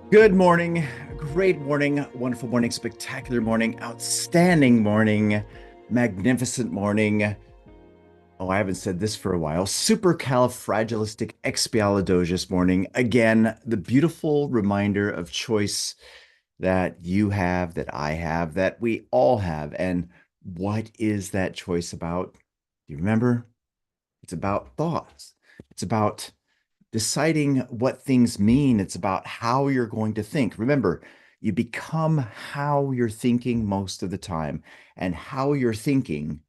Good morning, great morning, wonderful morning, spectacular morning, outstanding morning, magnificent morning. Oh, I haven't said this for a while. Supercalifragilisticexpialidocious morning. Again, the beautiful reminder of choice that you have, that I have, that we all have. And what is that choice about? Do you remember? It's about thoughts. It's about deciding what things mean. It's about how you're going to think. Remember, you become how you're thinking most of the time, and how you're thinking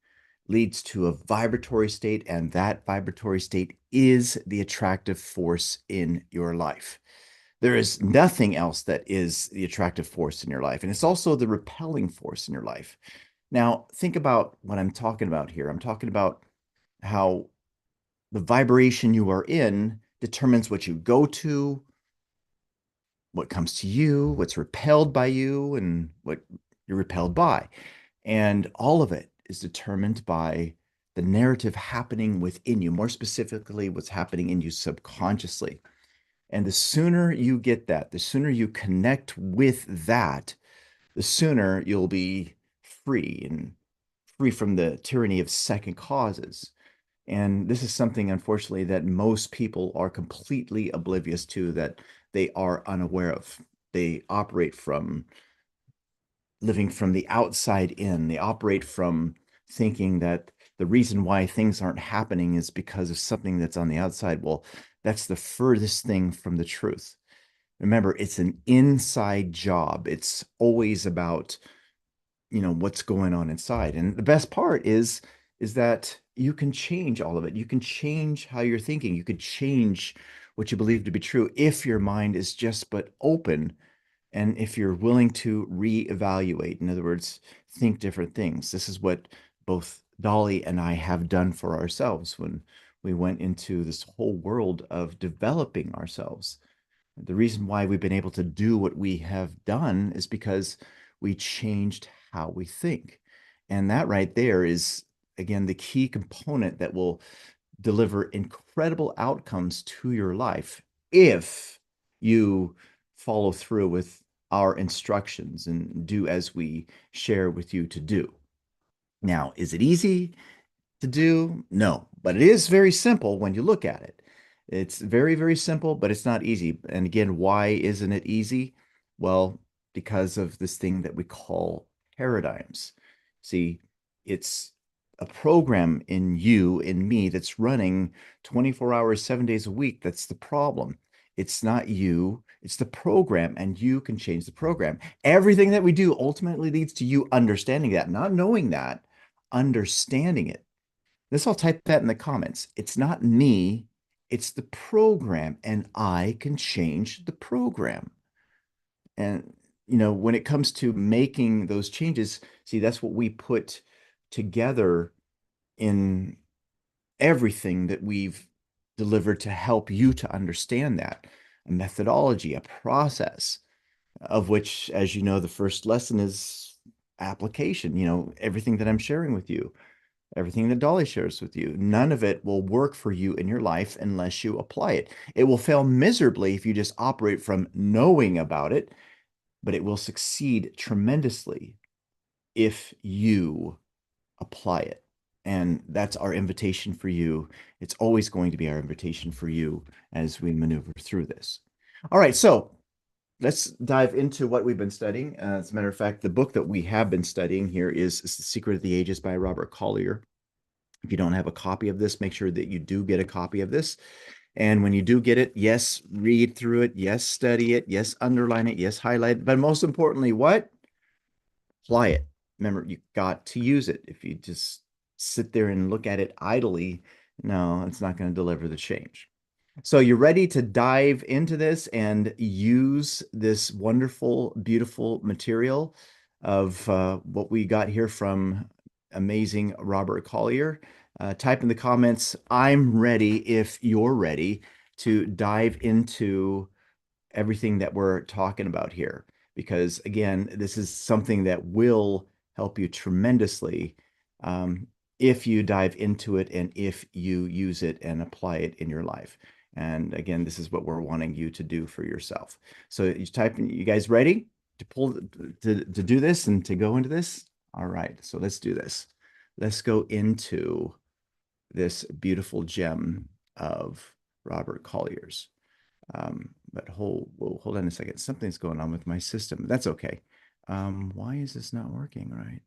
leads to a vibratory state, and that vibratory state is the attractive force in your life. There is nothing else that is the attractive force in your life, and it's also the repelling force in your life. Now, think about what I'm talking about here. I'm talking about how the vibration you are in determines what you go to, what comes to you, what's repelled by you, and what you're repelled by. And all of it is determined by the narrative happening within you, more specifically, what's happening in you subconsciously. And the sooner you get that, the sooner you connect with that, the sooner you'll be free and free from the tyranny of second causes. And this is something, unfortunately, that most people are completely oblivious to, that they are unaware of. They operate from living from the outside in. They operate from thinking that the reason why things aren't happening is because of something that's on the outside. Well, that's the furthest thing from the truth. Remember, it's an inside job. It's always about what's going on inside. And the best part is that you can change all of it. You can change how you're thinking. You could change what you believe to be true if your mind is just but open, and if you're willing to reevaluate. In other words, think different things. This is what both Dolly and I have done for ourselves when we went into this whole world of developing ourselves. The reason why we've been able to do what we have done is because we changed how we think. And that right there is, again, the key component that will deliver incredible outcomes to your life if you follow through with our instructions and do as we share with you to do. Now, is it easy to do? No, but it is very simple when you look at it. It's very, very simple, but it's not easy. And again, why isn't it easy? Well, because of this thing that we call paradigms. See, it's a program in you, in me, that's running 24 hours, 7 days a week. That's the problem. It's not you, it's the program, and you can change the program. Everything that we do ultimately leads to you understanding that, not knowing that, understanding it. Let's all type that in the comments. It's not me, it's the program, and I can change the program. And, when it comes to making those changes, see, that's what we put together in everything that we've delivered to help you to understand that. A methodology, a process, of which, as you know, the first lesson is application, everything that I'm sharing with you. Everything that Dolly shares with you, none of it will work for you in your life unless you apply it. It will fail miserably if you just operate from knowing about it, but it will succeed tremendously if you apply it. And that's our invitation for you. It's always going to be our invitation for you as we maneuver through this. All right, so let's dive into what we've been studying. As a matter of fact, the book that we have been studying here is The Secret of the Ages by Robert Collier. If you don't have a copy of this, make sure that you do get a copy of this. And when you do get it, yes, read through it. Yes, study it. Yes, underline it. Yes, highlight it. But most importantly, what? Apply it. Remember, you got to use it. If you just sit there and look at it idly, no, it's not going to deliver the change. So you're ready to dive into this and use this wonderful, beautiful material of what we got here from amazing Robert Collier. Type in the comments, I'm ready if you're ready to dive into everything that we're talking about here. Because again, this is something that will help you tremendously if you dive into it and if you use it and apply it in your life. And again, this is what we're wanting you to do for yourself. So you type in, you guys ready to pull to do this and to go into this? All right, so let's do this. Let's go into this beautiful gem of Robert Collier's. But hold on a second. Something's going on with my system. That's okay. Why is this not working right?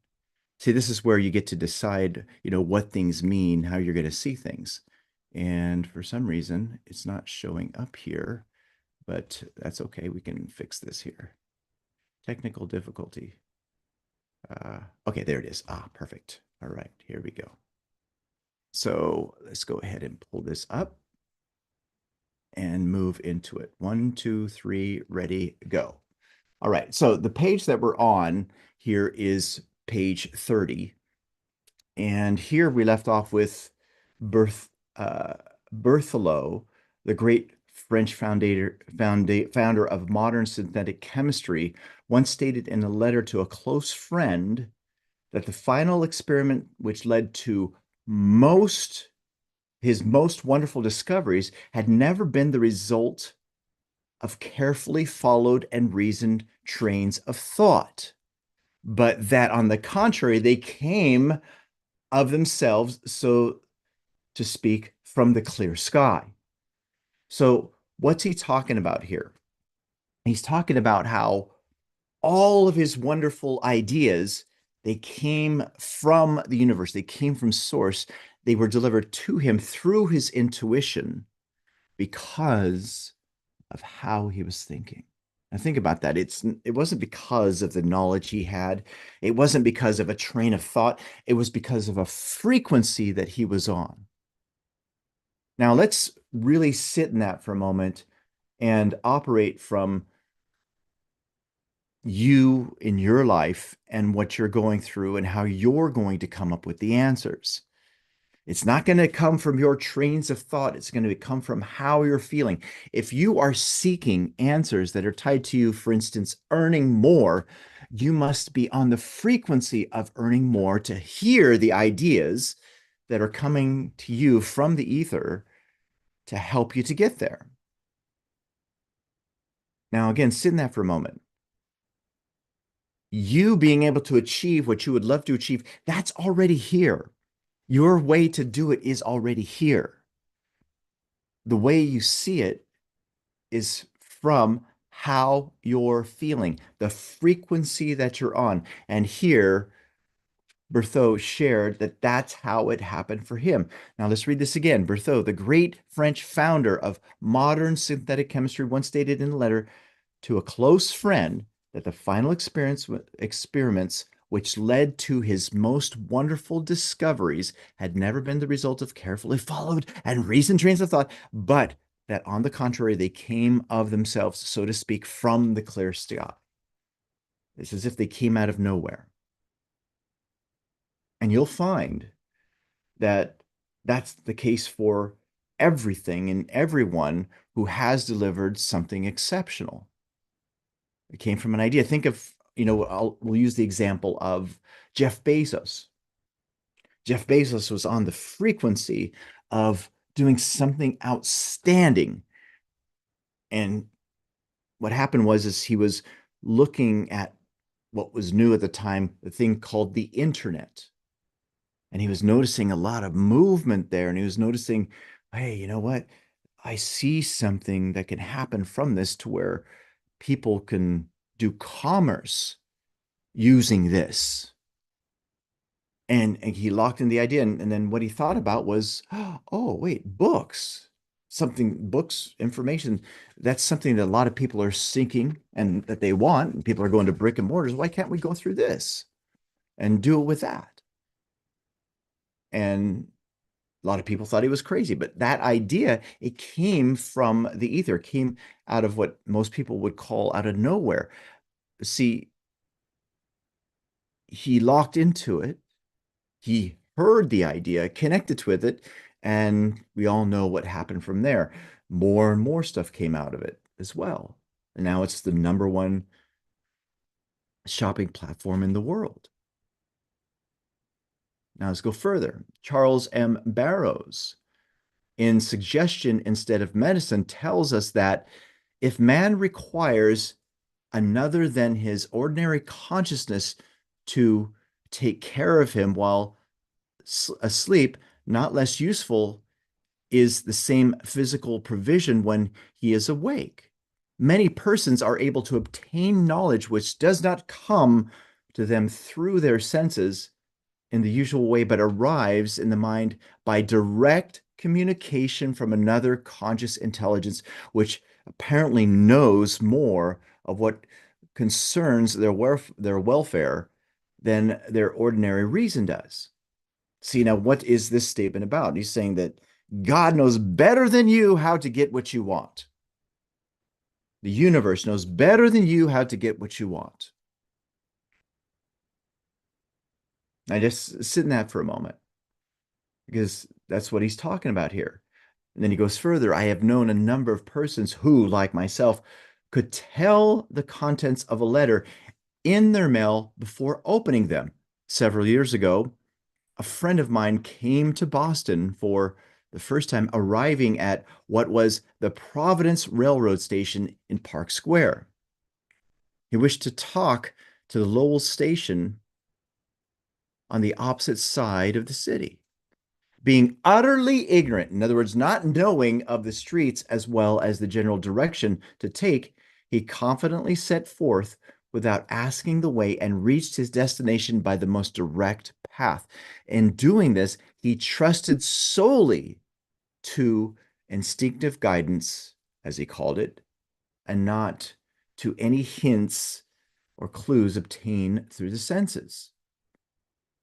See, this is where you get to decide, what things mean, how you're going to see things. And for some reason, it's not showing up here, but that's okay. We can fix this here. Technical difficulty. Okay, there it is. Perfect. All right, here we go. So let's go ahead and pull this up and move into it. 1, 2, 3, ready, go. All right, so the page that we're on here is page 30. And here we left off with Berth, uh, Berthelot, the great French founder of modern synthetic chemistry, once stated in a letter to a close friend that the final experiment which led to his most wonderful discoveries had never been the result of carefully followed and reasoned trains of thought, but that on the contrary, they came of themselves, so to speak, from the clear sky. So, what's he talking about here? He's talking about how all of his wonderful ideas, they came from the universe, they came from source, they were delivered to him through his intuition because of how he was thinking. Now think about that. It wasn't because of the knowledge he had. It wasn't because of a train of thought. It was because of a frequency that he was on. Now let's really sit in that for a moment and operate from you in your life and what you're going through and how you're going to come up with the answers. It's not going to come from your trains of thought. It's going to come from how you're feeling. If you are seeking answers that are tied to you, for instance, earning more, you must be on the frequency of earning more to hear the ideas that are coming to you from the ether to help you to get there. Now, again, sit in that for a moment. You being able to achieve what you would love to achieve, that's already here. Your way to do it is already here. The way you see it is from how you're feeling, the frequency that you're on. And here, Berthaud shared that that's how it happened for him. Now, let's read this again. Berthaud, the great French founder of modern synthetic chemistry, once stated in a letter to a close friend that the final experiments which led to his most wonderful discoveries had never been the result of carefully followed and reasoned trains of thought, but that on the contrary, they came of themselves, so to speak, from the clear sky. It's as if they came out of nowhere. And you'll find that that's the case for everything and everyone who has delivered something exceptional. It came from an idea. Think of, we'll use the example of Jeff Bezos. Jeff Bezos was on the frequency of doing something outstanding. And what happened is he was looking at what was new at the time, the thing called the internet. And he was noticing a lot of movement there. And he was noticing, hey, you know what? I see something that can happen from this to where people can do commerce using this. And he locked in the idea. And then what he thought about was, oh, wait, books, information. That's something that a lot of people are seeking and that they want. And people are going to brick and mortars. Why can't we go through this and do it with that? And a lot of people thought he was crazy, but that idea, it came from the ether, came out of what most people would call out of nowhere. See, he locked into it. He heard the idea, connected with it, and we all know what happened from there. More and more stuff came out of it as well. And now it's the number one shopping platform in the world. Now let's go further. Charles M. Barrows, in suggestion instead of medicine tells us that if man requires another than his ordinary consciousness to take care of him while asleep, not less useful is the same physical provision when he is awake. Many persons are able to obtain knowledge which does not come to them through their senses in the usual way, but arrives in the mind by direct communication from another conscious intelligence, which apparently knows more of what concerns their welfare than their ordinary reason does. See, now, what is this statement about? He's saying that God knows better than you how to get what you want. The universe knows better than you how to get what you want. I just sit in that for a moment because that's what he's talking about here. And then he goes further. I have known a number of persons who, like myself, could tell the contents of a letter in their mail before opening them. Several years ago, a friend of mine came to Boston for the first time, arriving at what was the Providence Railroad Station in Park Square. He wished to talk to the Lowell Station on the opposite side of the city. Being utterly ignorant, in other words, not knowing of the streets as well as the general direction to take, he confidently set forth without asking the way and reached his destination by the most direct path. In doing this, he trusted solely to instinctive guidance, as he called it, and not to any hints or clues obtained through the senses.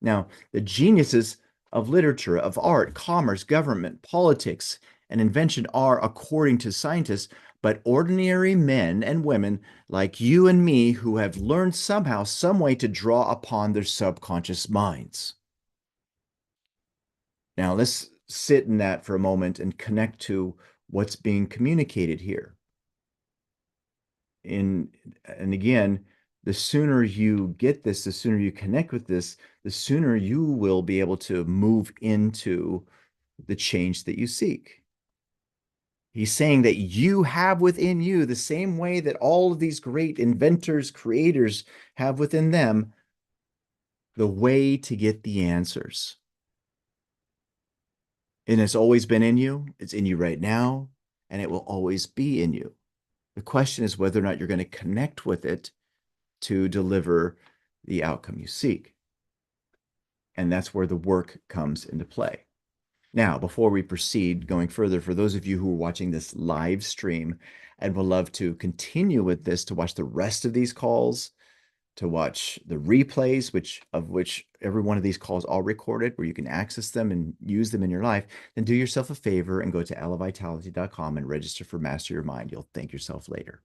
Now, the geniuses of literature, of art, commerce, government, politics, and invention are, according to scientists, but ordinary men and women like you and me who have learned somehow, some way to draw upon their subconscious minds. Now, let's sit in that for a moment and connect to what's being communicated here. And again, the sooner you get this, the sooner you connect with this, the sooner you will be able to move into the change that you seek. He's saying that you have within you the same way that all of these great inventors, creators have within them the way to get the answers. And it's always been in you, it's in you right now, and it will always be in you. The question is whether or not you're going to connect with it to deliver the outcome you seek. And that's where the work comes into play. Now, before we proceed going further, for those of you who are watching this live stream and would love to continue with this, to watch the rest of these calls, to watch the replays, which every one of these calls are recorded, where you can access them and use them in your life, then do yourself a favor and go to elevitality.com and register for Master Your Mind. You'll thank yourself later.